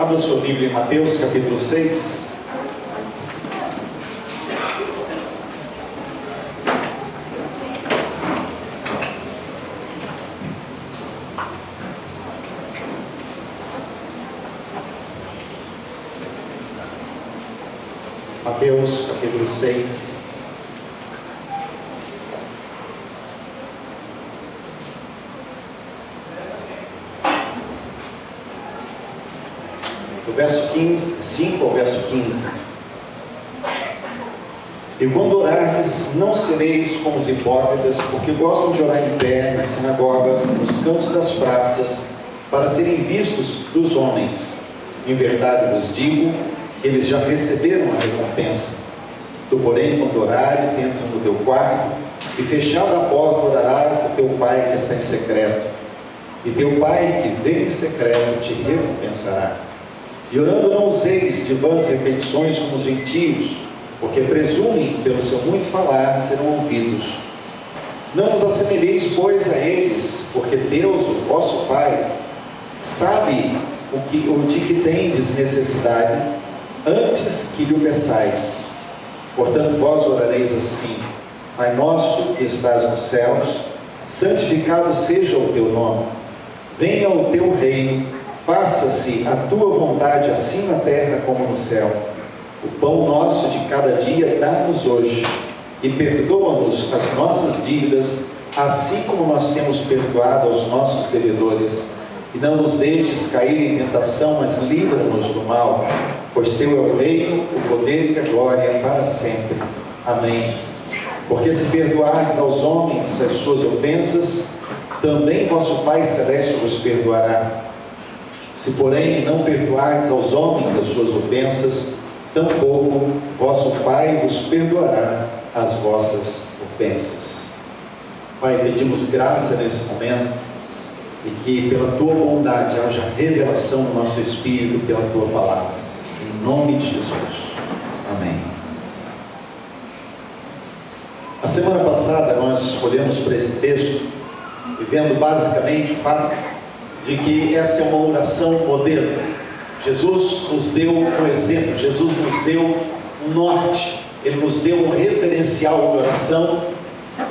Abra sua Bíblia em Mateus capítulo 6. Mateus capítulo 6. Do verso 5 ao verso 15. E quando orardes, não sereis como os hipócritas, porque gostam de orar em pé, nas sinagogas, nos cantos das praças, para serem vistos dos homens. Em verdade vos digo, eles já receberam a recompensa. Tu, porém, quando orares, entra no teu quarto, e fechada a porta, orarás a teu Pai que está em secreto. E teu Pai que vem em secreto te recompensará. E orando não useis de vãs repetições como os gentios, porque presumem, pelo seu muito falar, serão ouvidos. Não vos assemelheis, pois, a eles, porque Deus, o vosso Pai, sabe o de que tendes necessidade, antes que lhe o peçais. Portanto, vós orareis assim: Pai nosso que estás nos céus, santificado seja o teu nome. Venha o teu reino, faça-se a tua vontade, assim na terra como no céu. O pão nosso de cada dia dá-nos hoje, e perdoa-nos as nossas dívidas, assim como nós temos perdoado aos nossos devedores. E não nos deixes cair em tentação, mas livra-nos do mal, pois teu é o reino, o poder e a glória para sempre. Amém. Porque se perdoardes aos homens as suas ofensas, também vosso Pai Celeste vos perdoará. Se, porém, não perdoardes aos homens as suas ofensas, tampouco vosso Pai vos perdoará as vossas ofensas. Pai, pedimos graça nesse momento, e que pela tua bondade haja revelação no nosso espírito pela tua palavra. Em nome de Jesus. Amém. A semana passada nós escolhemos para esse texto, vivendo basicamente o fato de que essa é uma oração modelo. Jesus nos deu um exemplo, Jesus nos deu um norte, Ele nos deu um referencial de oração,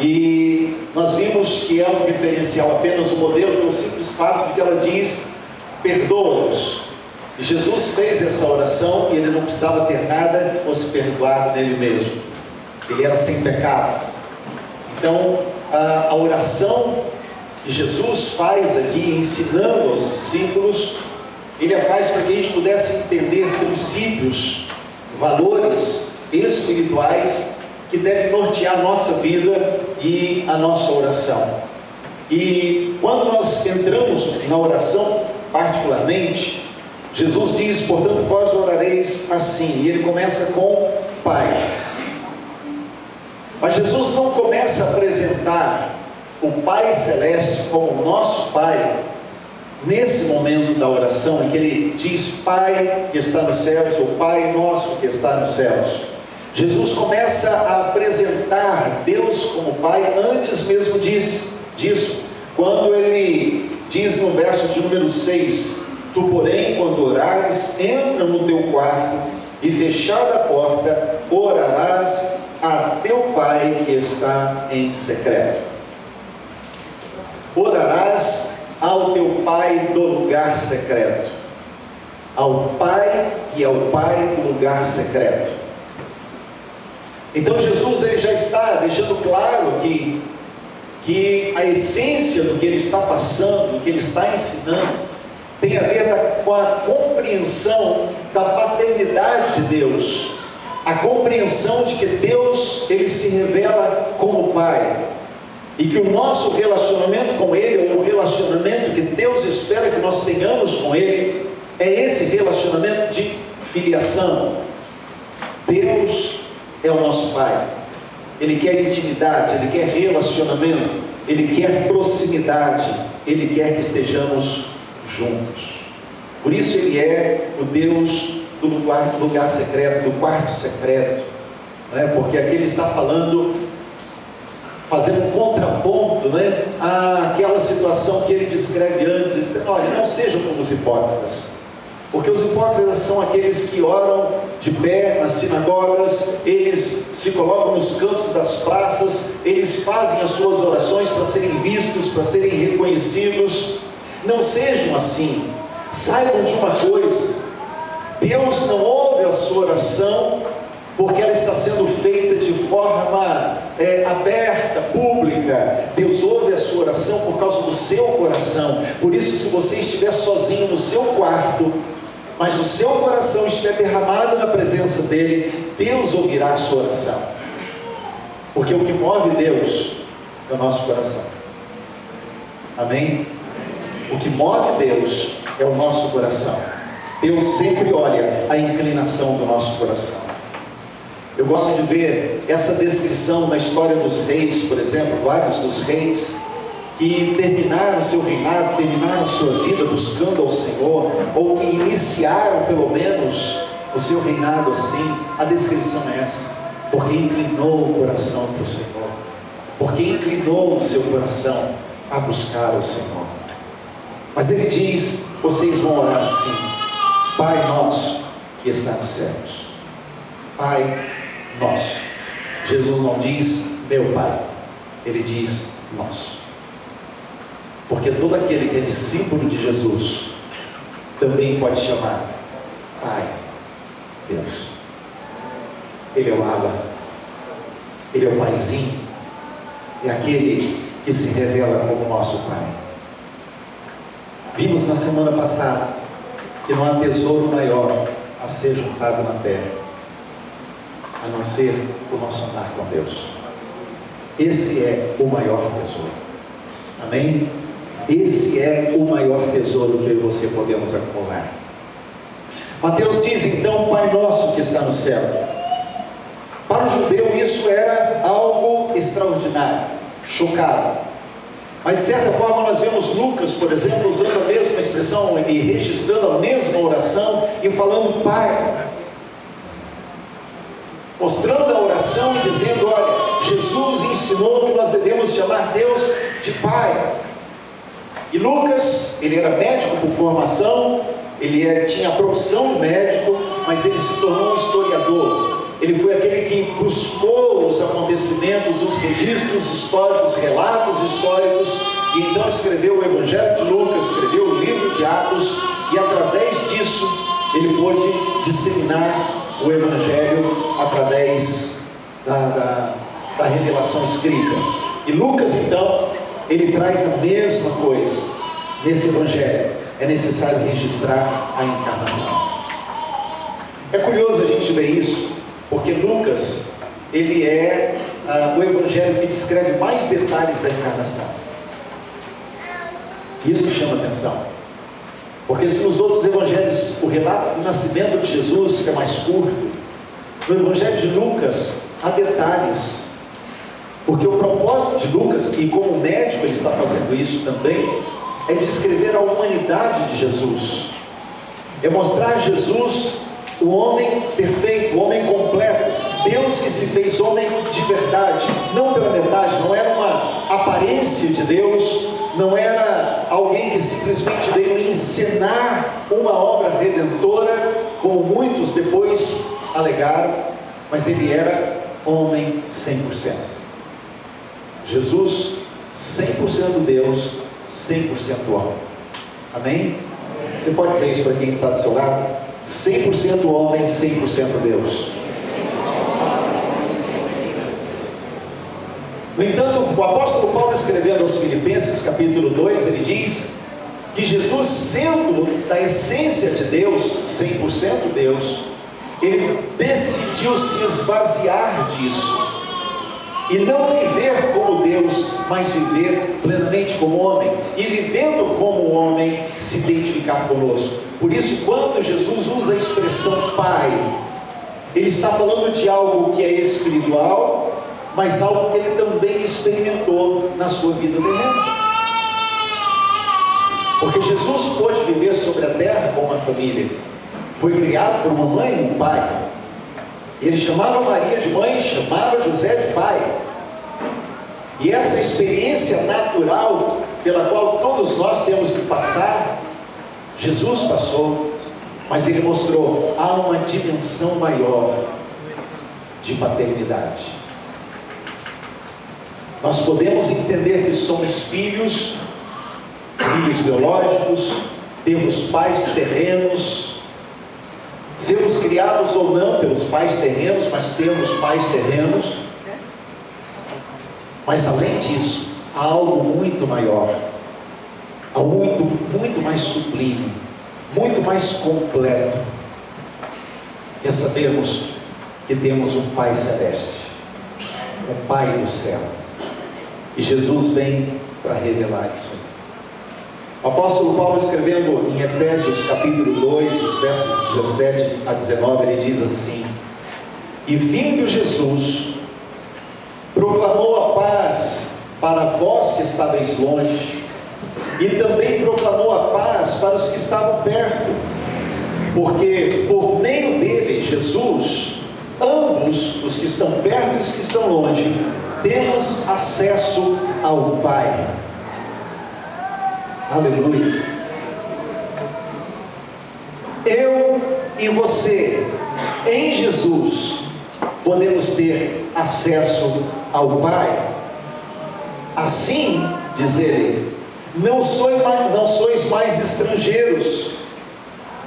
e nós vimos que é um referencial, apenas um modelo, pelo simples fato de que ela diz: perdoa-nos. E Jesus fez essa oração e Ele não precisava ter nada que fosse perdoado nele mesmo, Ele era sem pecado. Então a oração que Jesus faz aqui, ensinando aos discípulos, Ele a faz para que a gente pudesse entender princípios, valores espirituais que devem nortear a nossa vida e a nossa oração. E quando nós entramos na oração, particularmente, Jesus diz: portanto, vós orareis assim. E Ele começa com Pai. Mas Jesus não começa a apresentar o Pai Celeste como o nosso Pai nesse momento da oração, em que Ele diz Pai que está nos céus, ou Pai nosso que está nos céus. Jesus começa a apresentar Deus como Pai antes mesmo disso, quando Ele diz no verso de número 6: Tu, porém, quando orares, entra no teu quarto, e fechada a porta, orarás a teu Pai que está em secreto. Orarás ao teu Pai do lugar secreto, ao Pai que é o Pai do lugar secreto. Então Jesus, ele já está deixando claro que a essência do que Ele está passando, do que Ele está ensinando, tem a ver com a compreensão da paternidade de Deus, a compreensão de que Deus, Ele se revela como Pai, e que o nosso relacionamento com Ele, ou o relacionamento que Deus espera que nós tenhamos com Ele, é esse relacionamento de filiação. Deus é o nosso Pai, Ele quer intimidade, Ele quer relacionamento, Ele quer proximidade, Ele quer que estejamos juntos. Por isso Ele é o Deus do lugar secreto, do quarto secreto, né? Porque aqui Ele está falando, fazendo um contraponto, né, àquela situação que Ele descreve antes. Olha, não sejam como os hipócritas. Porque os hipócritas são aqueles que oram de pé nas sinagogas, eles se colocam nos cantos das praças, eles fazem as suas orações para serem vistos, para serem reconhecidos. Não sejam assim. Saibam de uma coisa: Deus não ouve a sua oração porque ela está sendo feita de forma aberta, pública. Deus ouve a sua oração por causa do seu coração. Por isso, se você estiver sozinho no seu quarto, mas o seu coração estiver derramado na presença dele, Deus ouvirá a sua oração. Porque o que move Deus é o nosso coração. Amém? O que move Deus é o nosso coração. Deus sempre olha a inclinação do nosso coração. Eu gosto de ver essa descrição na história dos reis, por exemplo, vários dos reis que terminaram seu reinado, terminaram sua vida buscando ao Senhor, ou que iniciaram pelo menos o seu reinado assim. A descrição é essa: porque inclinou o coração para o Senhor, porque inclinou o seu coração a buscar o Senhor. Mas ele diz: vocês vão orar assim: Pai nosso que está nos céus. Pai nosso. Jesus não diz meu Pai, ele diz nosso. Porque todo aquele que é discípulo de Jesus também pode chamar Pai, Deus. Ele é o Abba, ele é o Paizinho, é aquele que se revela como nosso Pai. Vimos na semana passada que não há tesouro maior a ser juntado na terra, a não ser o nosso andar com Deus. Esse é o maior tesouro. Amém? Esse é o maior tesouro que eu e você podemos acumular. Mateus diz então: Pai nosso que está no céu. Para o judeu isso era algo extraordinário, chocado. Mas de certa forma nós vemos Lucas, por exemplo, usando a mesma expressão e registrando a mesma oração e falando Pai, mostrando a oração e dizendo: olha, Jesus ensinou que nós devemos chamar Deus de Pai. E Lucas, ele era médico por formação, ele tinha a profissão de médico, mas ele se tornou um historiador. Ele foi aquele que buscou os acontecimentos, os registros históricos, relatos históricos, e então escreveu o Evangelho de Lucas, escreveu o livro de Atos, e através disso ele pôde disseminar o Evangelho através da revelação escrita. E Lucas então, ele traz a mesma coisa nesse Evangelho. É necessário registrar a encarnação. É curioso a gente ver isso, porque Lucas, ele é o Evangelho que descreve mais detalhes da encarnação. Isso chama atenção. Porque se nos outros Evangelhos o relato do nascimento de Jesus é mais curto, no Evangelho de Lucas há detalhes. Porque o propósito de Lucas, e como médico ele está fazendo isso também, é descrever a humanidade de Jesus. É mostrar Jesus, o homem perfeito, o homem completo, Deus que se fez homem de verdade, não pela metade, não era uma aparência de Deus, não era alguém que simplesmente veio encenar uma obra redentora, como muitos depois alegaram, mas ele era homem 100%. Jesus, 100% Deus, 100% homem. Amém? Você pode dizer isso para quem está do seu lado? 100% homem, 100% Deus. No entanto, o apóstolo Paulo, escrevendo aos Filipenses, capítulo 2, ele diz que Jesus, sendo da essência de Deus, 100% Deus, ele decidiu se esvaziar disso e não viver como Deus, mas viver plenamente como homem, e vivendo como homem, se identificar conosco. Por isso, quando Jesus usa a expressão Pai, ele está falando de algo que é espiritual, mas algo que ele também experimentou na sua vida terrena. Porque Jesus pôde viver sobre a terra com uma família, foi criado por uma mãe e um pai. Ele chamava Maria de mãe, chamava José de pai. E essa experiência natural pela qual todos nós temos que passar, Jesus passou. Mas ele mostrou, há uma dimensão maior de paternidade. Nós podemos entender que somos filhos biológicos, temos pais terrenos, sermos criados ou não pelos pais terrenos, mas temos pais terrenos. Mas além disso, há algo muito maior, algo muito mais sublime, muito mais completo. É sabermos que temos um Pai Celeste, um Pai do céu. E Jesus vem para revelar isso. O apóstolo Paulo, escrevendo em Efésios capítulo 2, os versos 17 a 19, ele diz assim: e vindo Jesus, proclamou a paz para vós que estáveis longe, e também proclamou a paz para os que estavam perto, porque por meio dele, Jesus, ambos, os que estão perto e os que estão longe, temos acesso ao Pai. Aleluia. Eu e você, em Jesus, podemos ter acesso ao Pai. Assim, diz ele, não sois mais estrangeiros,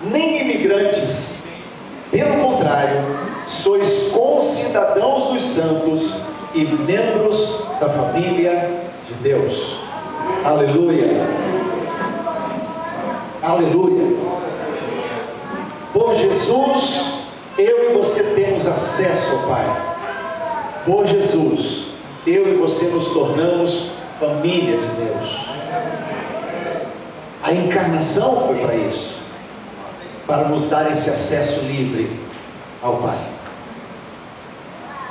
nem imigrantes. Pelo contrário, sois concidadãos dos santos e membros da família de Deus. Aleluia. Aleluia. Por Jesus, eu e você temos acesso ao Pai. Por Jesus, eu e você nos tornamos família de Deus. A encarnação foi para isso, para nos dar esse acesso livre ao Pai,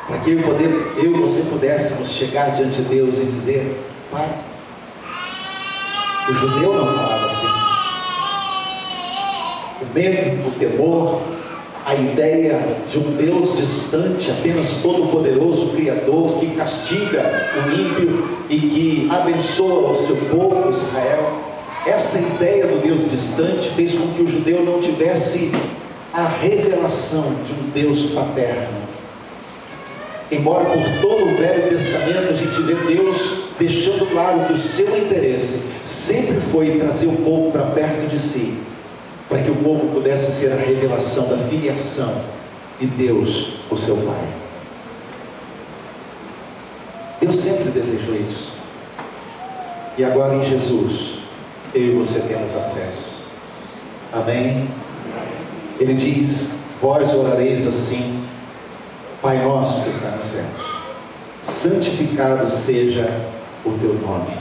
para que eu e você pudéssemos chegar diante de Deus e dizer: Pai. O judeu não falava assim. O medo, o temor, a ideia de um Deus distante, apenas todo-poderoso, Criador, que castiga o ímpio e que abençoa o seu povo Israel, essa ideia do Deus distante fez com que o judeu não tivesse a revelação de um Deus paterno. Embora por todo o Velho Testamento a gente vê Deus deixando claro que o seu interesse sempre foi trazer o povo para perto de si, para que o povo pudesse ser a revelação da filiação de Deus, o seu Pai. Deus sempre desejou isso. E agora em Jesus, eu e você temos acesso. Amém? Ele diz: vós orareis assim: Pai nosso que está nos céus, santificado seja o teu nome,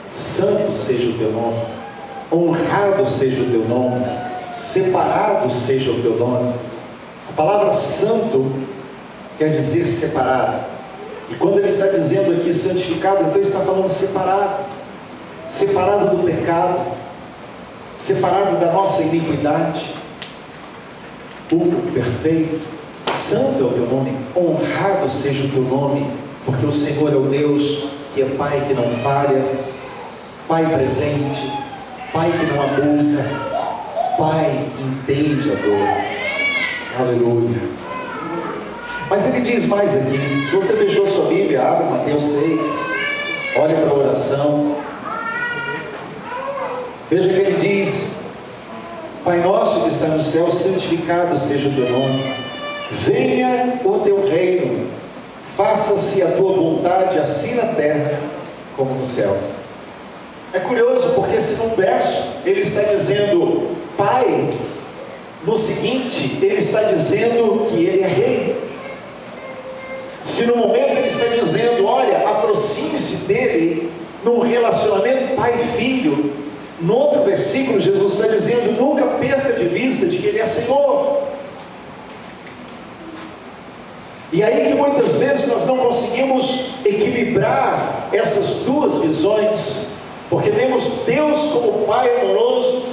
santo seja o teu nome, honrado seja o teu nome, separado seja o teu nome. A palavra santo quer dizer separado, e quando ele está dizendo aqui santificado, então ele está falando separado, separado do pecado, separado da nossa iniquidade, puro, perfeito. Santo é o teu nome, honrado seja o teu nome, porque o Senhor é o Deus que é Pai que não falha, Pai presente, Pai que não abusa, Pai que entende a dor. Aleluia. Mas ele diz mais aqui. Se você fechou sua Bíblia, abre Mateus 6, olha para a oração, veja que ele diz: Pai nosso que está no céu, santificado seja o teu nome, venha o teu reino, faça-se a tua vontade, assim na terra como no céu. É curioso, porque se num verso ele está dizendo Pai, no seguinte ele está dizendo que ele é rei. Se no momento ele está dizendo, olha, aproxime-se dele num relacionamento pai e filho, no outro versículo Jesus está dizendo, nunca perca de vista de que ele é Senhor. E aí que muitas vezes nós não conseguimos equilibrar essas duas visões, porque vemos Deus como Pai amoroso,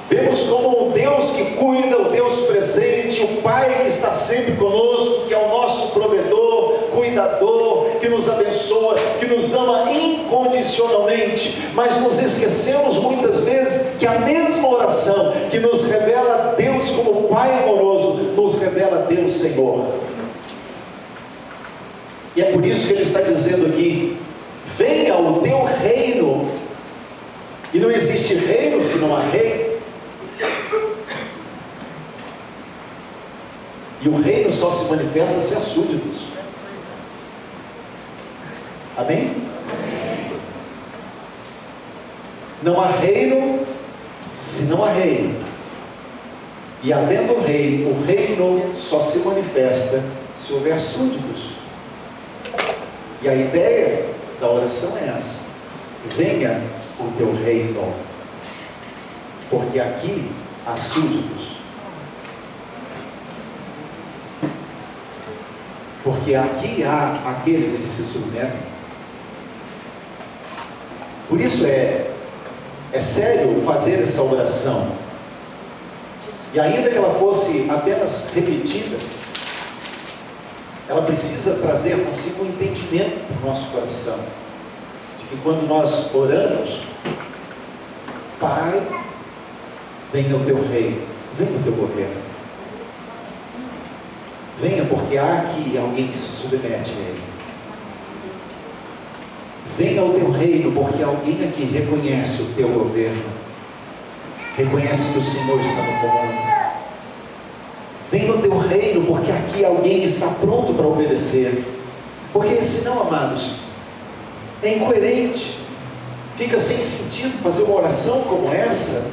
vemos como um Deus que cuida, o Deus presente, o Pai que está sempre conosco, que é o nosso provedor, cuidador, que nos abençoa, que nos ama incondicionalmente, mas nos esquecemos muitas vezes que a mesma oração que nos revela Deus como Pai amoroso, nos revela Deus Senhor. E é por isso que ele está dizendo aqui: venha o teu reino. E não existe reino se não há rei. E o reino só se manifesta se há súditos. Amém? Não há reino se não há rei. E havendo rei, o reino só se manifesta se houver súditos. E a ideia da oração é essa: venha o teu reino, porque aqui há súditos. Porque aqui há aqueles que se submetem. Por isso é sério fazer essa oração. E ainda que ela fosse apenas repetida, ela precisa trazer consigo um entendimento para o nosso coração, de que quando nós oramos: Pai, venha o teu reino, venha o teu governo, venha, porque há aqui alguém que se submete a ele. Venha o teu reino, porque alguém aqui reconhece o teu governo, reconhece que o Senhor está no comando. Venha o teu reino, porque aqui alguém está pronto para obedecer. Porque senão, amados, é incoerente, fica sem sentido fazer uma oração como essa,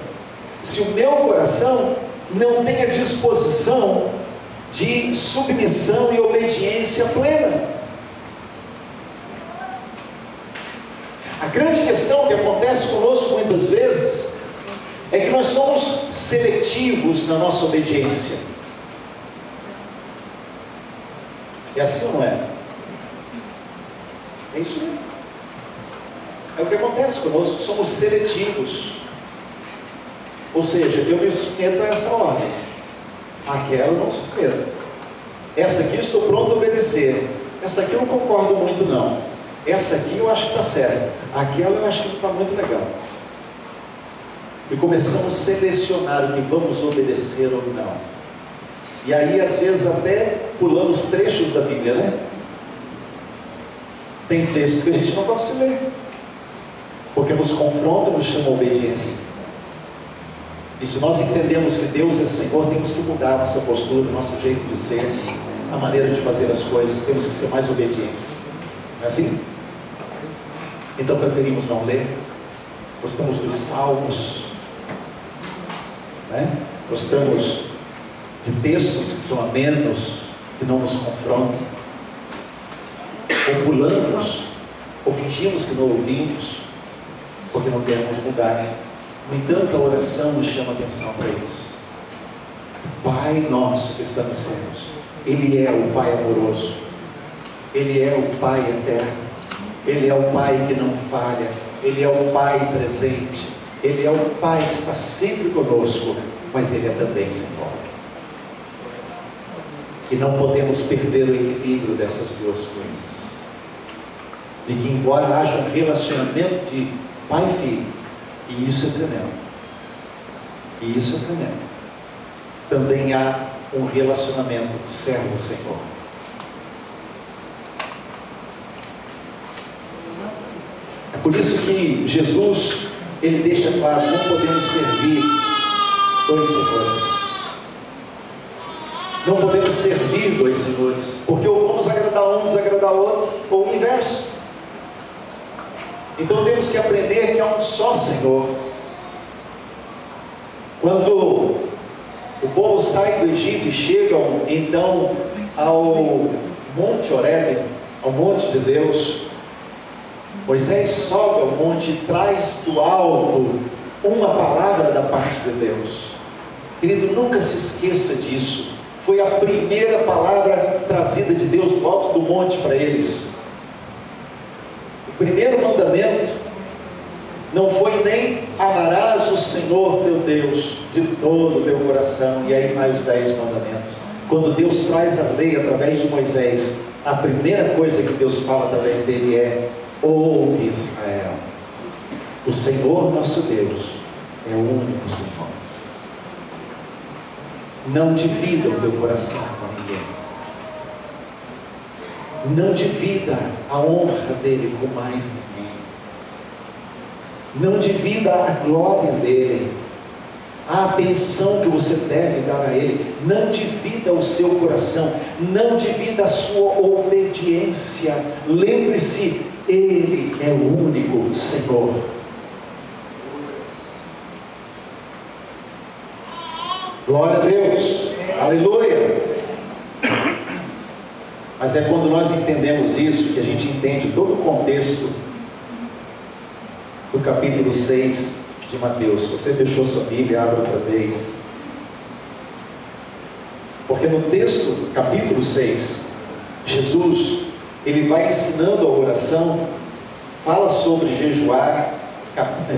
se o meu coração não tem a disposição de submissão e obediência plena. A grande questão que acontece conosco muitas vezes é que nós somos seletivos na nossa obediência. É assim ou não é? É isso mesmo. É o que acontece conosco, somos seletivos. Ou seja, eu me submeto a essa ordem, aquela eu não submeto. Essa aqui eu estou pronto a obedecer, essa aqui eu não concordo muito não, essa aqui eu acho que está certo, aquela eu acho que não está muito legal. E começamos a selecionar o que vamos obedecer ou não. E aí às vezes até pulamos trechos da Bíblia, né? Tem textos que a gente não gosta de ler, porque nos confronta, nos chama a obediência. E se nós entendemos que Deus é Senhor, temos que mudar a nossa postura, o nosso jeito de ser, a maneira de fazer as coisas, temos que ser mais obedientes. Não é assim? Então preferimos não ler, gostamos dos salmos, né? Gostamos de textos que são amenos, que não nos confrontam, ou pulamos, ou fingimos que não ouvimos, porque não queremos mudar. No entanto, a oração nos chama a atenção para isso. Pai nosso que está nos céus, Ele é o Pai amoroso, Ele é o Pai eterno, Ele é o Pai que não falha, Ele é o Pai presente, Ele é o Pai que está sempre conosco, mas Ele é também Senhor. E não podemos perder o equilíbrio dessas duas coisas. De que embora haja um relacionamento de pai e filho, e isso é tremendo, e isso é tremendo, também há um relacionamento de servo Senhor. É por isso que Jesus, Ele deixa claro: não podemos servir dois senhores. Não podemos servir dois senhores, porque ou vamos agradar um, desagradar outro, ou o inverso. Então temos que aprender que há um só Senhor. Quando o povo sai do Egito e chegam então ao Monte Horebe, ao monte de Deus, Moisés sobe ao monte e traz do alto uma palavra da parte de Deus. Querido, nunca se esqueça disso. Foi a primeira palavra trazida de Deus do alto do monte para eles. O primeiro mandamento não foi nem: amarás o Senhor teu Deus de todo o teu coração. E aí vai os 10 mandamentos. Quando Deus traz a lei através de Moisés, a primeira coisa que Deus fala através dele é: ouve Israel, o Senhor nosso Deus é o único Senhor. Não divida o teu coração com ninguém. Não divida a honra dele com mais ninguém. Não divida a glória dele, a atenção que você deve dar a ele. Não divida o seu coração, não divida a sua obediência. Lembre-se, ele é o único Senhor. Glória a Deus, aleluia. Mas é quando nós entendemos isso que a gente entende todo o contexto do capítulo 6 de Mateus. Você fechou sua Bíblia, abre outra vez. Porque no texto, capítulo 6, Jesus, ele vai ensinando a oração, fala sobre jejuar.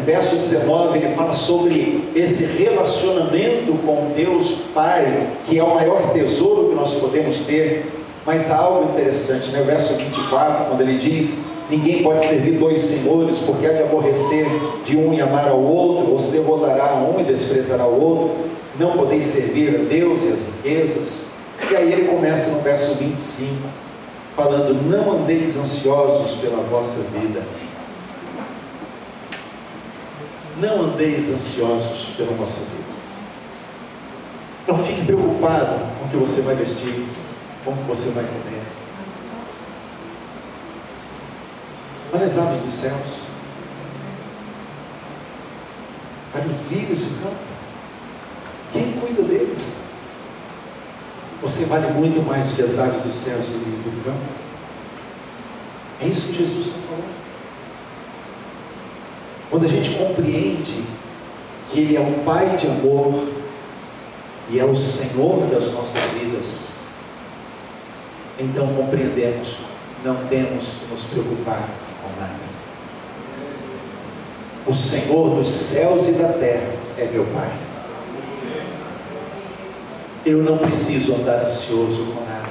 Verso 19, ele fala sobre esse relacionamento com Deus Pai, que é o maior tesouro que nós podemos ter. Mas há algo interessante, né? O verso 24, quando ele diz: ninguém pode servir dois senhores, porque há de aborrecer de um e amar ao outro, ou se devotará a um e desprezará o outro. Não podeis servir a Deus e as riquezas. E aí ele começa no verso 25, falando: não andeis ansiosos pela vossa vida. Não andeis ansiosos pela vossa vida. Não fique preocupado com o que você vai vestir, com o que você vai comer. Olha as aves dos céus, olha os lírios do campo. Quem cuida deles? Você vale muito mais do que as aves dos céus e os lírios do campo. É isso que Jesus está falando. Quando a gente compreende que Ele é o Pai de amor e é o Senhor das nossas vidas, então compreendemos, não temos que nos preocupar com nada. O Senhor dos céus e da terra é meu Pai. Eu não preciso andar ansioso com nada.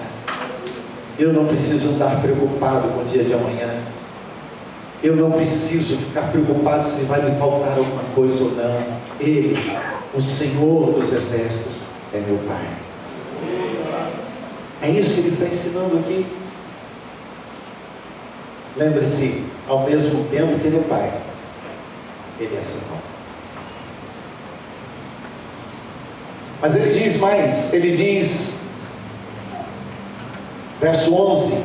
Eu não preciso andar preocupado com o dia de amanhã. Eu não preciso ficar preocupado se vai me faltar alguma coisa ou não. Ele, o Senhor dos exércitos, é meu Pai. É isso que Ele está ensinando aqui. Lembre-se, ao mesmo tempo que Ele é Pai, Ele é Senhor. Mas Ele diz mais, Ele diz, verso 11: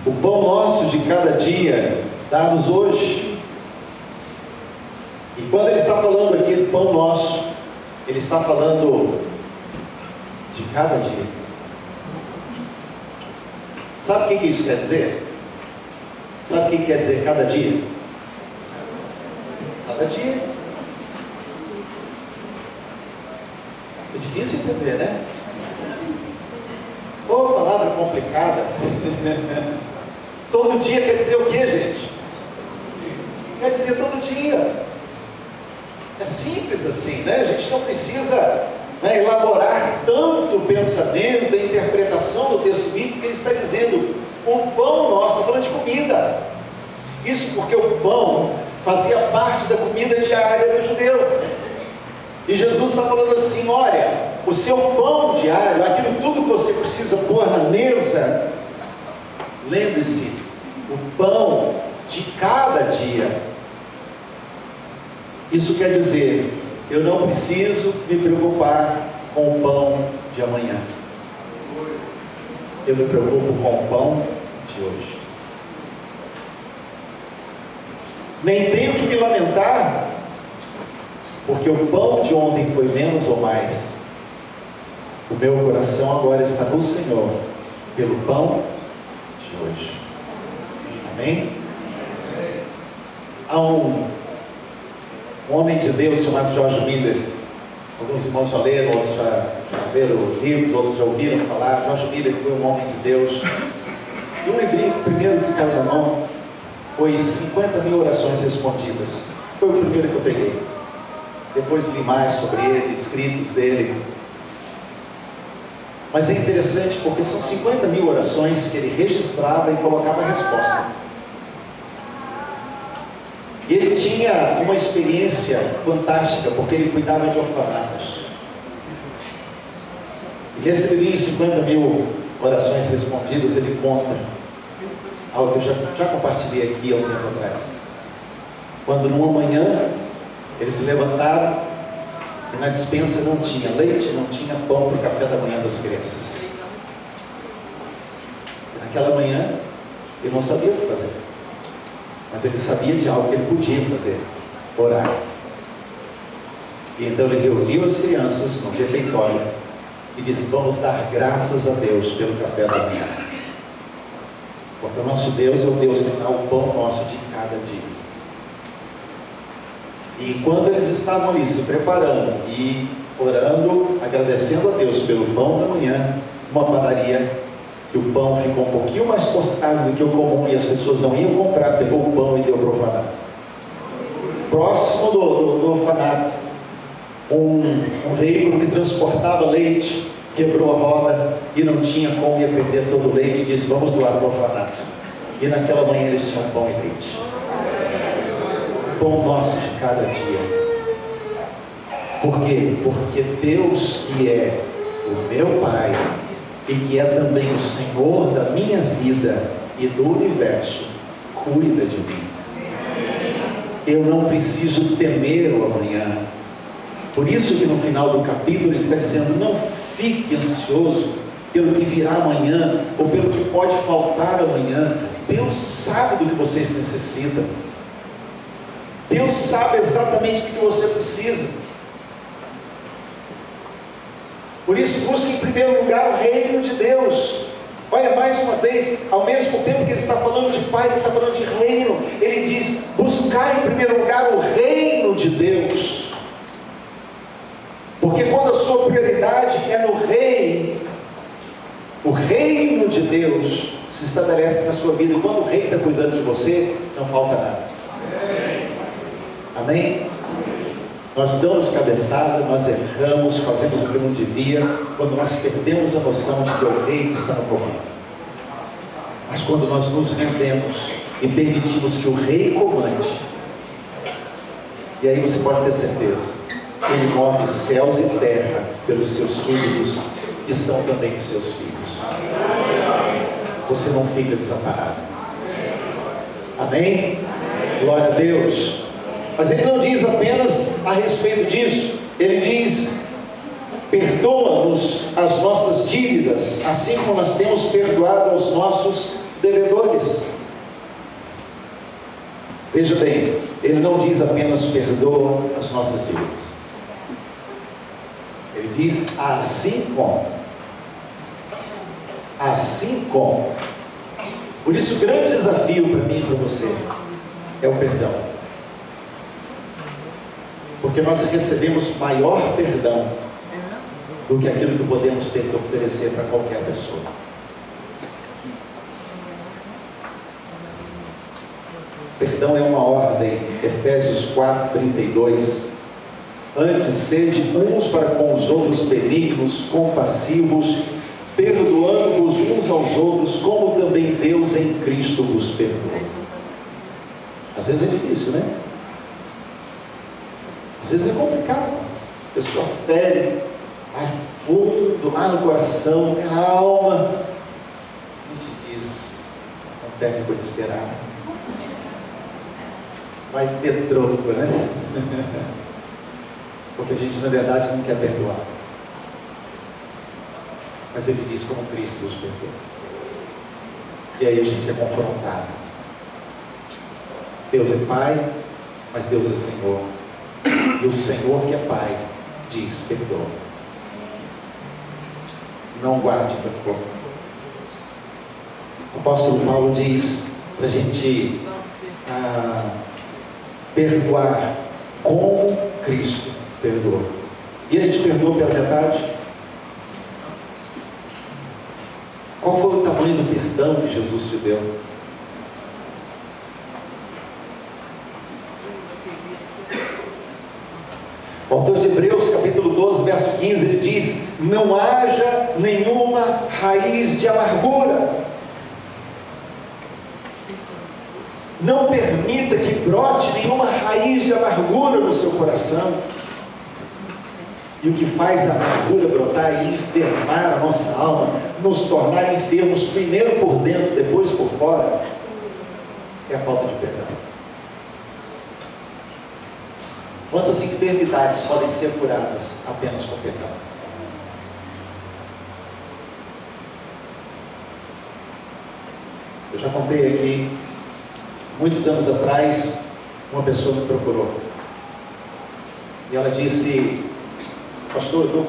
o pão nosso de cada dia dá-nos hoje. E quando Ele está falando aqui do pão nosso, Ele está falando de cada dia. Sabe o que isso quer dizer? Sabe o que quer dizer cada dia? Cada dia. É difícil entender, né? Ô, palavra complicada. Todo dia quer dizer o que, gente? Quer dizer todo dia. É simples assim, né? A gente não precisa, né, elaborar tanto o pensamento, a interpretação do texto bíblico, que ele está dizendo: o pão nosso, está falando de comida. Isso porque o pão fazia parte da comida diária do judeu. E Jesus está falando assim: olha, o seu pão diário, aquilo tudo que você precisa pôr na mesa, lembre-se, o pão de cada dia. Isso quer dizer, eu não preciso me preocupar com o pão de amanhã. Eu me preocupo com o pão de hoje. Nem tenho que me lamentar, porque o pão de ontem foi menos ou mais. O meu coração agora está no Senhor, pelo pão de hoje. Amém? Há um homem de Deus chamado George Miller. Alguns irmãos já leram, outros já leram livros, outros já ouviram falar. George Miller foi um homem de Deus. E um livrinho, o primeiro que caiu na mão, foi 50.000 orações respondidas. Foi o primeiro que eu peguei. Depois li mais sobre ele, escritos dele. Mas é interessante porque são 50 mil orações que ele registrava e colocava a resposta. Ele tinha uma experiência fantástica, porque ele cuidava de orfanatos. E nesse livrinho, 50 mil orações respondidas, ele conta algo que eu já compartilhei aqui há um tempo atrás. Quando numa manhã, eles se levantaram e na despensa não tinha leite, não tinha pão para o café da manhã das crianças. E naquela manhã, ele não sabia o que fazer. Mas ele sabia de algo que ele podia fazer: orar. E então ele reuniu as crianças no refeitório e disse: vamos dar graças a Deus pelo café da manhã, porque o nosso Deus é o Deus que dá o pão nosso de cada dia. E enquanto eles estavam ali se preparando e orando, agradecendo a Deus pelo pão da manhã, uma padaria, que o pão ficou um pouquinho mais tostado do que o comum e as pessoas não iam comprar, pegou o pão e deu para o orfanato. Próximo do orfanato, um veículo que transportava leite quebrou a roda e não tinha como, ia perder todo o leite, e disse: vamos doar para o orfanato. E naquela manhã eles tinham pão e leite. Pão nosso de cada dia. Por quê? Porque Deus, que é o meu Pai e que é também o Senhor da minha vida e do universo, cuida de mim. Eu não preciso temer o amanhã. Por isso que no final do capítulo ele está dizendo: não fique ansioso pelo que virá amanhã, ou pelo que pode faltar amanhã. Deus sabe do que vocês necessitam. Deus sabe exatamente do que você precisa. Por isso, busque em primeiro lugar o reino de Deus. Olha, mais uma vez, ao mesmo tempo que ele está falando de Pai, ele está falando de reino. Ele diz: buscar em primeiro lugar o reino de Deus. Porque quando a sua prioridade é no rei, o reino de Deus se estabelece na sua vida. E quando o rei está cuidando de você, não falta nada. Amém? Nós damos cabeçada, nós erramos, fazemos o que não devia, quando nós perdemos a noção de que é o rei que está no comando. Mas quando nós nos rendemos e permitimos que o rei comande, e aí você pode ter certeza, ele move céus e terra pelos seus súditos, que são também os seus filhos. Você não fica desamparado. Amém? Glória a Deus. Mas ele não diz apenas a respeito disso. Ele diz: perdoa-nos as nossas dívidas, assim como nós temos perdoado aos nossos devedores. Veja bem, ele não diz apenas perdoa as nossas dívidas. Ele diz assim como. Assim como. Por isso o grande desafio para mim e para você é o perdão. Porque nós recebemos maior perdão do que aquilo que podemos ter que oferecer para qualquer pessoa. Perdão é uma ordem. Efésios 4:32. Antes, sede uns para com os outros benignos, compassivos, perdoando-vos uns aos outros, como também Deus em Cristo vos perdoa. Às vezes é difícil, né? Às vezes é complicado. A pessoa fere a fundo, lá no coração, na alma. A gente diz: não perde por esperar. Vai ter troco, né? Porque a gente na verdade não quer perdoar. Mas ele diz: como Cristo nos perdoa. E aí a gente é confrontado. Deus é Pai, mas Deus é Senhor. E o Senhor, que é Pai, diz: perdoa. Não guarde rancor. O apóstolo Paulo diz para a gente perdoar como Cristo perdoa. E a gente perdoa pela metade? Qual foi o tamanho do perdão que Jesus te deu? O autor de Hebreus, capítulo 12, verso 15, ele diz: não haja nenhuma raiz de amargura. Não permita que brote nenhuma raiz de amargura no seu coração. E o que faz a amargura brotar e enfermar a nossa alma, nos tornar enfermos, primeiro por dentro, depois por fora, é a falta de perdão. Quantas enfermidades podem ser curadas apenas com perdão? Eu já contei aqui, muitos anos atrás, uma pessoa me procurou. E ela disse: pastor, eu estou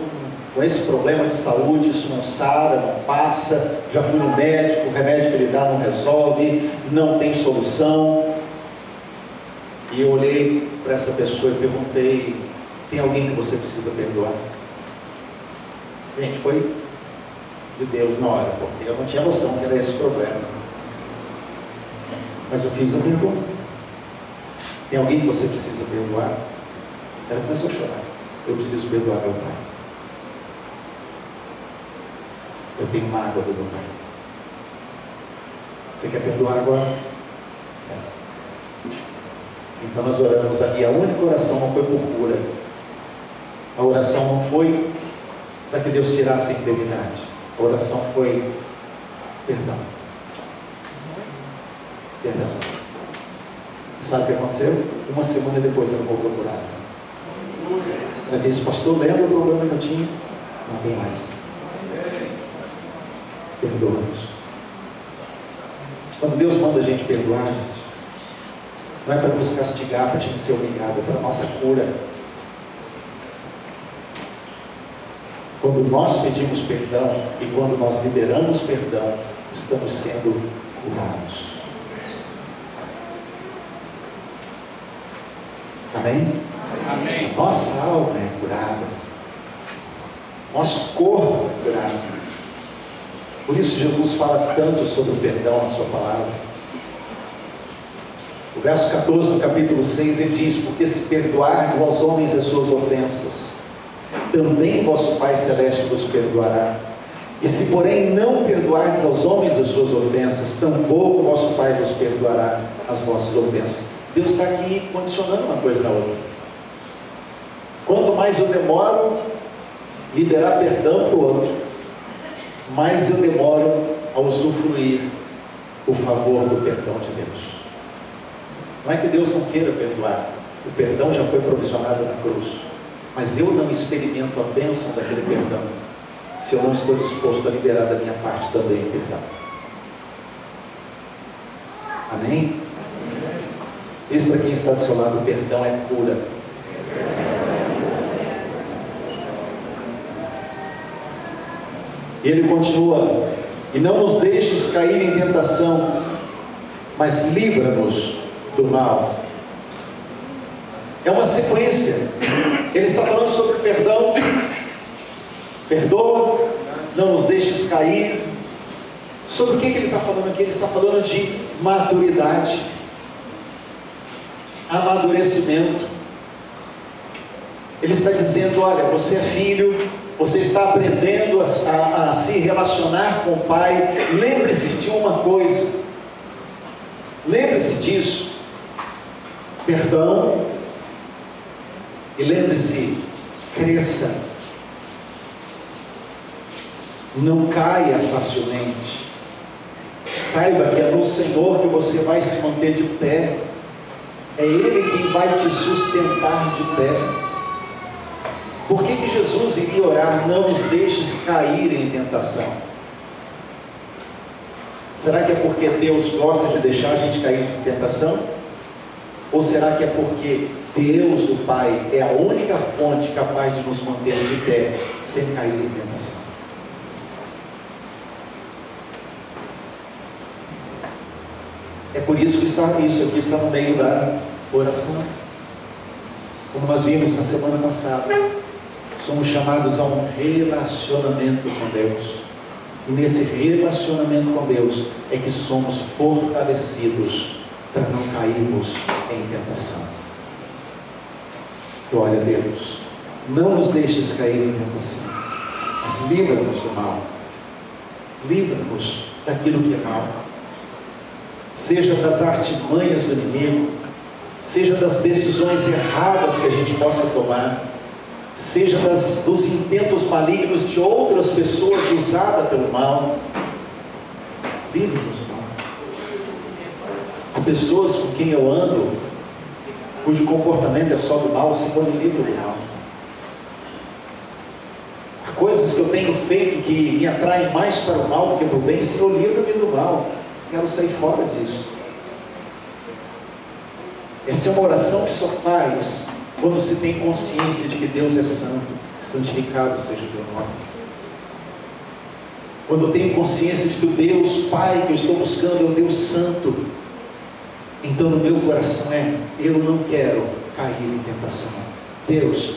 com esse problema de saúde, isso não sara, não passa, já fui no médico, o remédio que ele dá não resolve, não tem solução. E eu olhei para essa pessoa e perguntei: tem alguém que você precisa perdoar? Gente, foi de Deus na hora, porque eu não tinha noção que era esse o problema. Mas eu fiz a pergunta: tem alguém que você precisa perdoar? Ela começou a chorar: eu preciso perdoar meu pai. Eu tenho mágoa do meu pai. Você quer perdoar agora? É. Então nós oramos e a única oração não foi por cura. A oração não foi para que Deus tirasse a enfermidade. A oração foi perdão. Perdão. Sabe o que aconteceu? Uma semana depois ela voltou curada. Ela disse: pastor, lembra o problema que eu tinha? Não tem mais. Perdoa-nos. Quando Deus manda a gente perdoar, não é para nos castigar, para a gente ser obrigado, é para a nossa cura. Quando nós pedimos perdão e quando nós liberamos perdão, estamos sendo curados. Amém? Amém. Nossa alma é curada. Nosso corpo é curado. Por isso Jesus fala tanto sobre o perdão na sua palavra. O verso 14 do capítulo 6, ele diz: porque se perdoardes aos homens as suas ofensas, também vosso Pai Celeste vos perdoará. E se porém não perdoardes aos homens as suas ofensas, tampouco vosso Pai vos perdoará as vossas ofensas. Deus está aqui condicionando uma coisa na outra. Quanto mais eu demoro liberar perdão para o outro, mais eu demoro a usufruir o favor do perdão de Deus. Não é que Deus não queira perdoar, o perdão já foi provisionado na cruz, mas eu não experimento a bênção daquele perdão se eu não estou disposto a liberar da minha parte também o perdão. Amém? Isso, para quem está do seu lado: o perdão é cura. E ele continua: e não nos deixes cair em tentação, mas livra-nos do mal. É uma sequência. Ele está falando sobre perdão. Perdoa, não nos deixes cair. Sobre o que ele está falando aqui? Ele está falando de maturidade, amadurecimento. Ele está dizendo: olha, você é filho, você está aprendendo a se relacionar com o Pai. Lembre-se de uma coisa, lembre-se disso: perdão. E lembre-se, cresça, não caia facilmente. Saiba que é no Senhor que você vai se manter de pé. É Ele quem vai te sustentar de pé. Por que Jesus iria orar: não nos deixes cair em tentação? Será que é porque Deus gosta de deixar a gente cair em tentação? Ou será que é porque Deus, o Pai, é a única fonte capaz de nos manter de pé sem cair em tentação? É por isso que isso aqui está no meio da oração. Como nós vimos na semana passada, somos chamados a um relacionamento com Deus. E nesse relacionamento com Deus é que somos fortalecidos para não cairmos em tentação. Glória a Deus. não nos deixes cair em tentação, mas livra-nos do mal. Livra-nos daquilo que é mal. Seja das artimanhas do inimigo, seja das decisões erradas que a gente possa tomar, seja dos intentos malignos de outras pessoas usadas pelo mal. Livra-nos do mal. Há pessoas com quem eu ando, cujo comportamento é só do mal, Senhor, me livra do mal. Há coisas que eu tenho feito que me atraem mais para o mal do que para o bem, Senhor, livra-me do mal. Quero sair fora disso. Essa é uma oração que só faz quando se tem consciência de que Deus é santo, santificado seja o teu nome. Quando eu tenho consciência de que o Deus Pai que eu estou buscando é o Deus santo, então no meu coração eu não quero cair em tentação. Deus,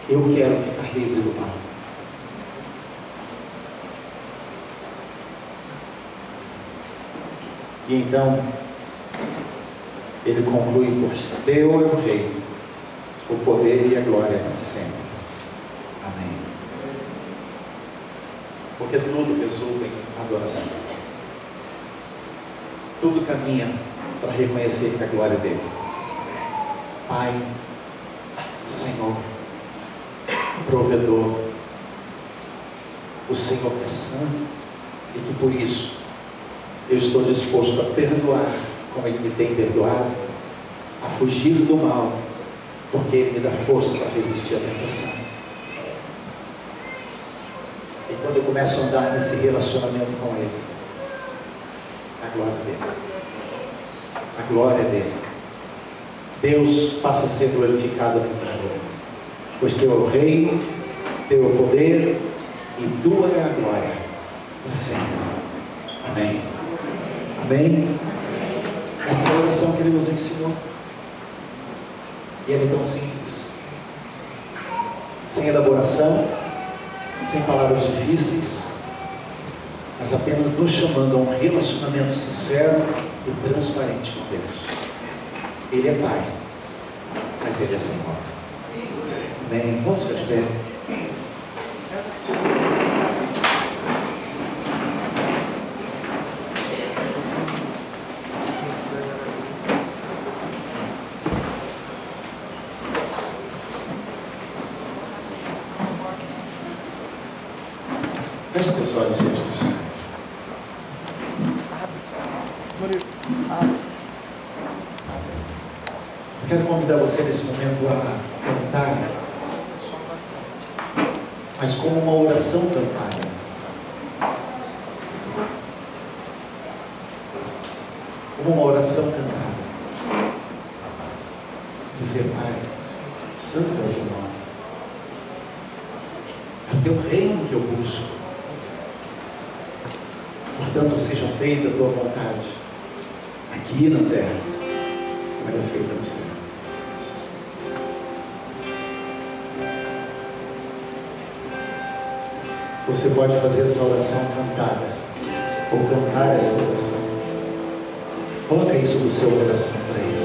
eu quero ficar livre do mal. E então, ele conclui: por teu é o Rei, o poder e a glória para sempre. Amém. Porque tudo resulta em adoração. Tudo caminha para reconhecer que a glória é dele. Pai, Senhor, provedor, o Senhor é santo, e que por isso eu estou disposto a perdoar como Ele me tem perdoado, a fugir do mal, porque Ele me dá força para resistir à tentação. E quando eu começo a andar nesse relacionamento com Ele, a glória dele, a glória dele, Deus passa a ser glorificado no mundo, pois teu é o reino, teu é o poder e tua é a glória para sempre. Amém. Amém. Essa é a oração que Ele nos ensinou. E ela é tão simples, sem elaboração, sem palavras difíceis, mas apenas nos chamando a um relacionamento sincero e transparente com Deus. Ele é Pai, mas Ele é Senhor. Amém. Vamos ficar de pé. Feche teus olhos diante do Senhor. Eu quero convidar você nesse momento a cantar, mas como uma oração cantada. Como uma oração cantada. Dizer: Pai, santo é o teu nome. É o teu reino que eu busco. Portanto, seja feita a tua vontade, aqui na terra, como ela é feita no céu. Você pode fazer essa oração cantada, ou cantar essa oração. Coloca isso no seu coração para Ele.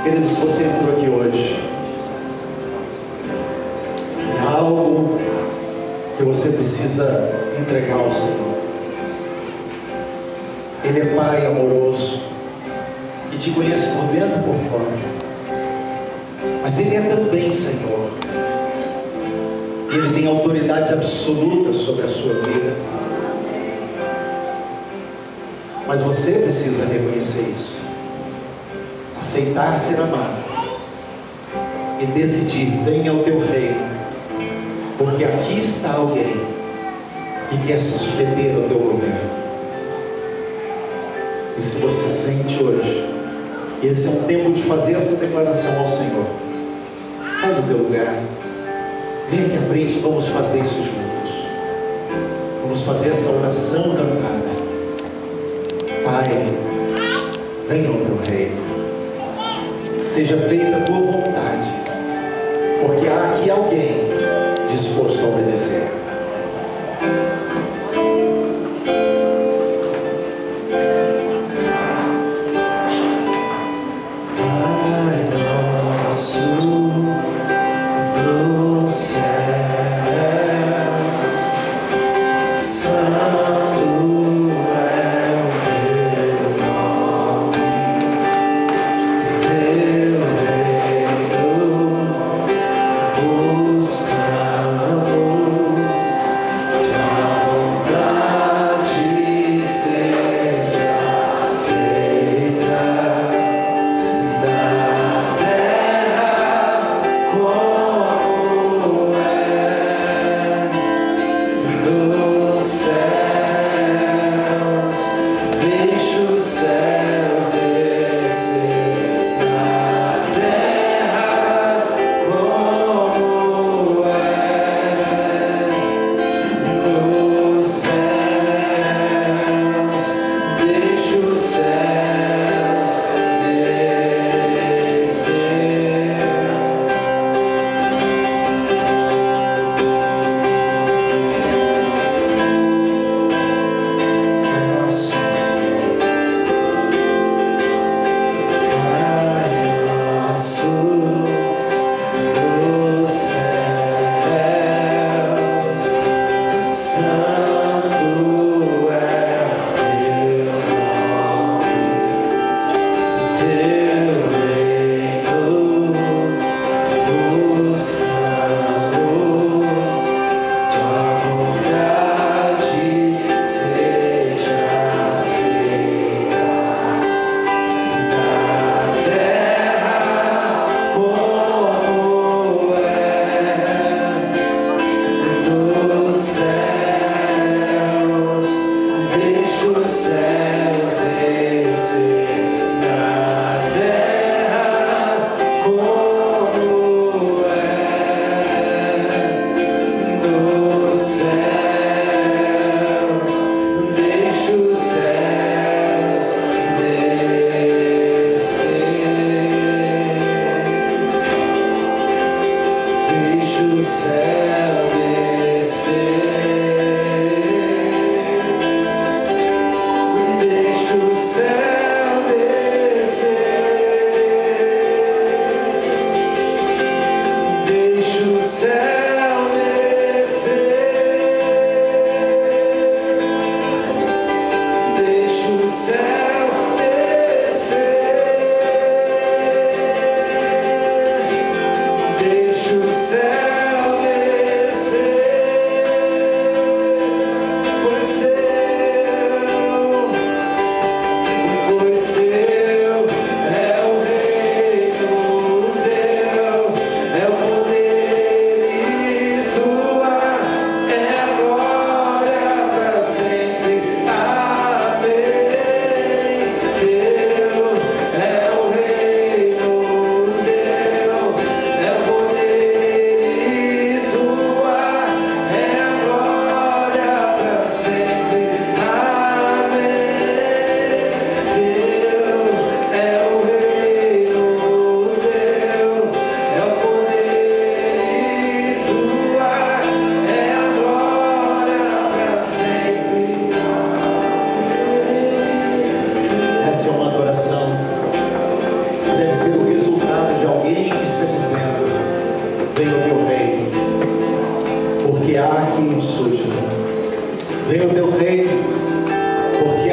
Queridos, se você entrou aqui hoje e há algo que você precisa entregar ao Senhor, Ele é Pai amoroso, que te conhece por dentro e por fora. Mas Ele é também Senhor. E Ele tem autoridade absoluta sobre a sua vida. Mas você precisa reconhecer isso. Aceitar ser amado. E decidir, venha ao teu reino. Porque aqui está alguém que quer se submeter ao teu governo. E se você sente hoje, esse é um tempo de fazer essa declaração ao Senhor, sai do teu lugar, vem aqui à frente, vamos fazer isso juntos. Vamos fazer essa oração cantada. Pai, venha ao teu reino, seja feita a tua vontade, porque há aqui alguém disposto a obedecer.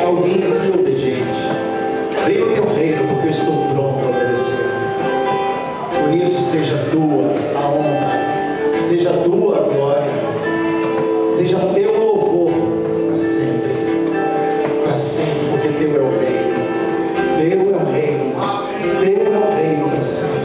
alguém aqui obediente? Venha o teu reino, porque eu estou pronto a obedecer. Por isso, seja tua a honra, seja tua a glória, seja teu louvor para sempre, porque teu é o reino, teu é o reino, teu é o reino para sempre.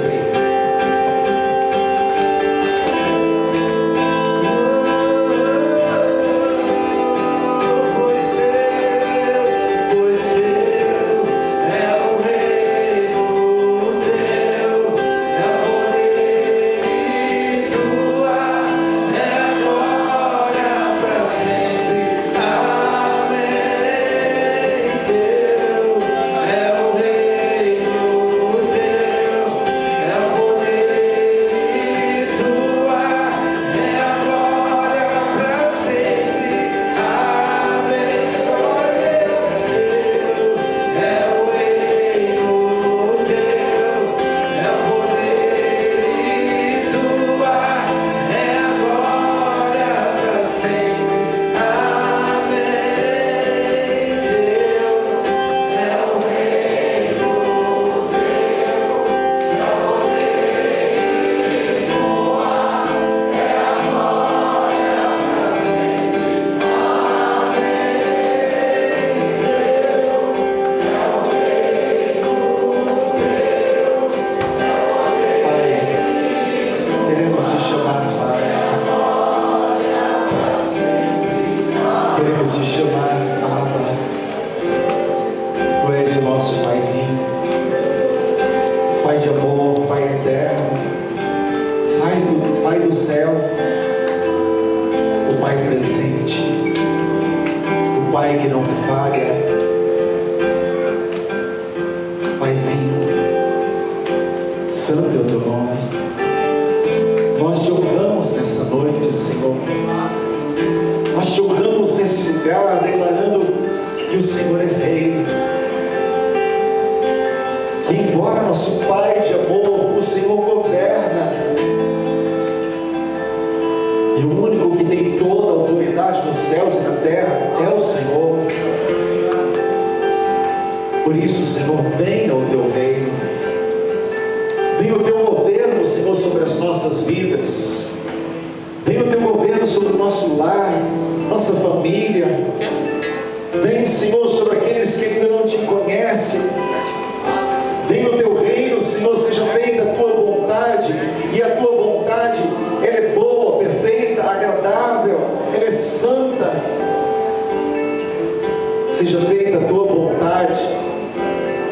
Seja feita a tua vontade,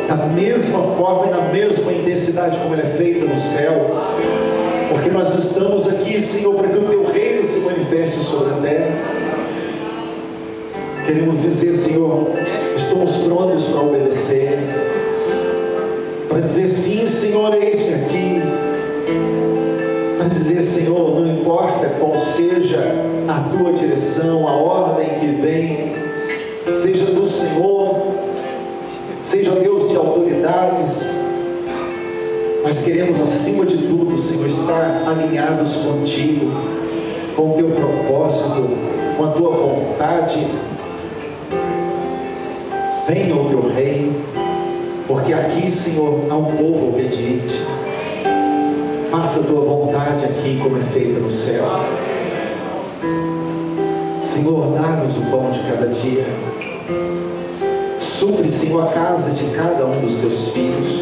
da mesma forma e na mesma intensidade como ela é feita no céu, porque nós estamos aqui, Senhor, para que o teu reino se manifeste sobre a terra. Queremos dizer, Senhor, estamos prontos para obedecer, para dizer sim, Senhor, eis-me aqui, para dizer, Senhor, não importa qual seja a tua direção, a ordem que vem, seja do Senhor, seja Deus de autoridades, mas queremos acima de tudo, Senhor, estar alinhados contigo, com o teu propósito, com a tua vontade. Venha o teu reino, porque aqui, Senhor, há um povo obediente. Faça a tua vontade aqui como é feita no céu. Senhor, dá-nos o pão de cada dia. Supre, Senhor, a casa de cada um dos teus filhos.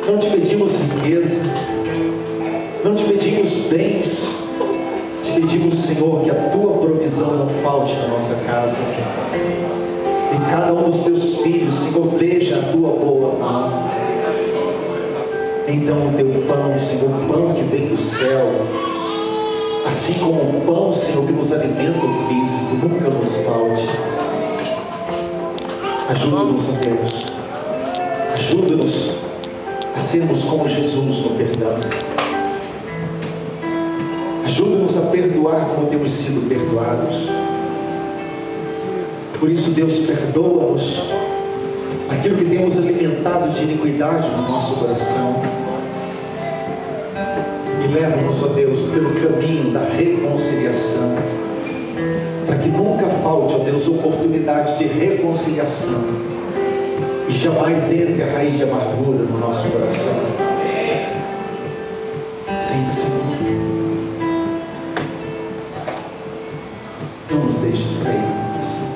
Não te pedimos riqueza, não te pedimos bens, te pedimos, Senhor, que a tua provisão não falte na nossa casa. E cada um dos teus filhos, Senhor, veja a tua boa mão. Então o teu pão, Senhor, o pão que vem do céu, assim como o pão, Senhor, que nos alimenta o físico, nunca nos falte. Ajuda-nos, Deus. Ajuda-nos a sermos como Jesus no perdão. Ajuda-nos a perdoar como temos sido perdoados. Por isso, Deus, perdoa-nos aquilo que temos alimentado de iniquidade no nosso coração. E leva-nos, ó Deus, pelo caminho da reconciliação. para que nunca falte, ó Deus, oportunidade de reconciliação e jamais entre a raiz de amargura no nosso coração. Sim, Senhor. Não nos deixes cair, Senhor.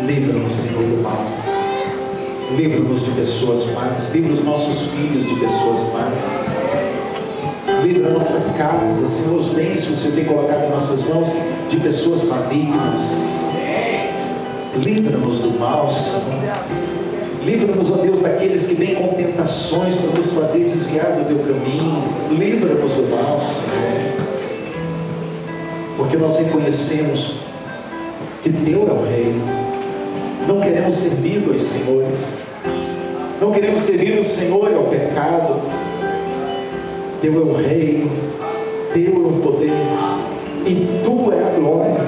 Livra-nos, Senhor, do mal. Livra-nos de pessoas más. Livra os nossos filhos de pessoas más. Livra a nossa casa, Senhor, os bens que o Senhor tem colocado em nossas mãos de pessoas malignas. Livra-nos do mal, Senhor. Livra-nos, ó Deus, daqueles que vêm com tentações para nos fazer desviar do teu caminho. Livra-nos do mal, Senhor. Porque nós reconhecemos que teu é o reino. Não queremos servir dois senhores. Não queremos servir o Senhor ao pecado. Teu é o reino, teu é o poder, e tu é a glória.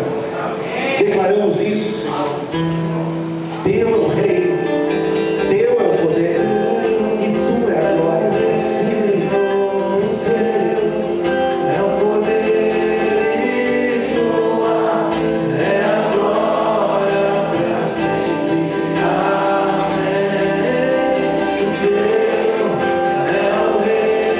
Declaramos isso, Senhor. Teu é o reino, teu é o poder, e tu é a glória. É o poder e tua é a glória para sempre. Amém. Teu é o reino.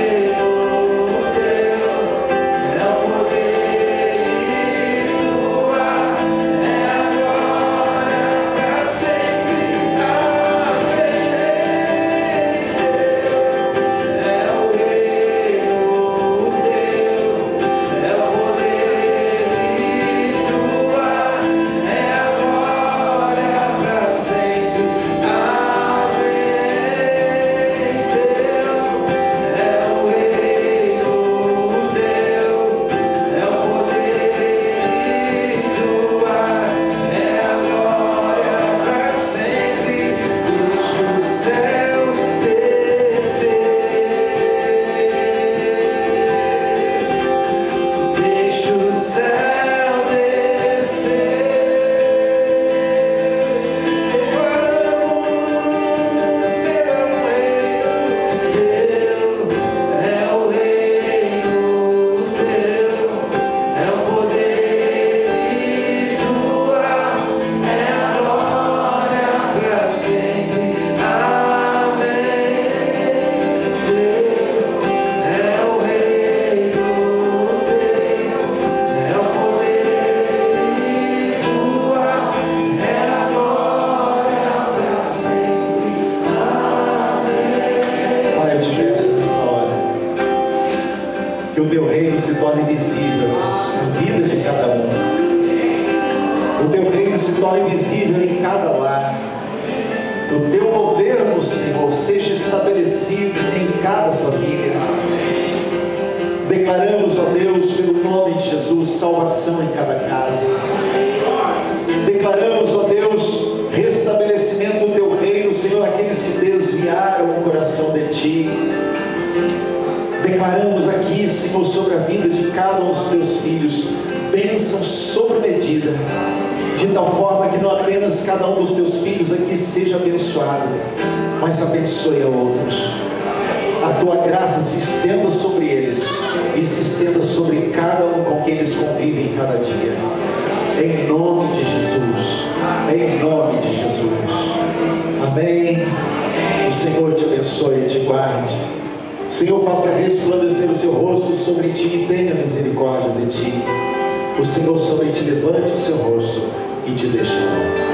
Declaramos, ó Deus, pelo nome de Jesus, salvação em cada casa. Declaramos, ó Deus, restabelecimento do teu reino, Senhor, aqueles que desviaram o coração de ti. Declaramos aqui, Senhor, sobre a vida de cada um dos teus filhos, bênção sobre medida, de tal forma que não apenas cada um dos teus filhos aqui seja abençoado, mas abençoe a outros. A tua graça se estenda sobre eles e se estenda sobre cada um com quem eles convivem cada dia. Em nome de Jesus. Em nome de Jesus. Amém. O Senhor te abençoe e te guarde. O Senhor faça resplandecer o seu rosto sobre ti e tenha misericórdia de ti. O Senhor sobre ti levante o seu rosto e te deixe em paz.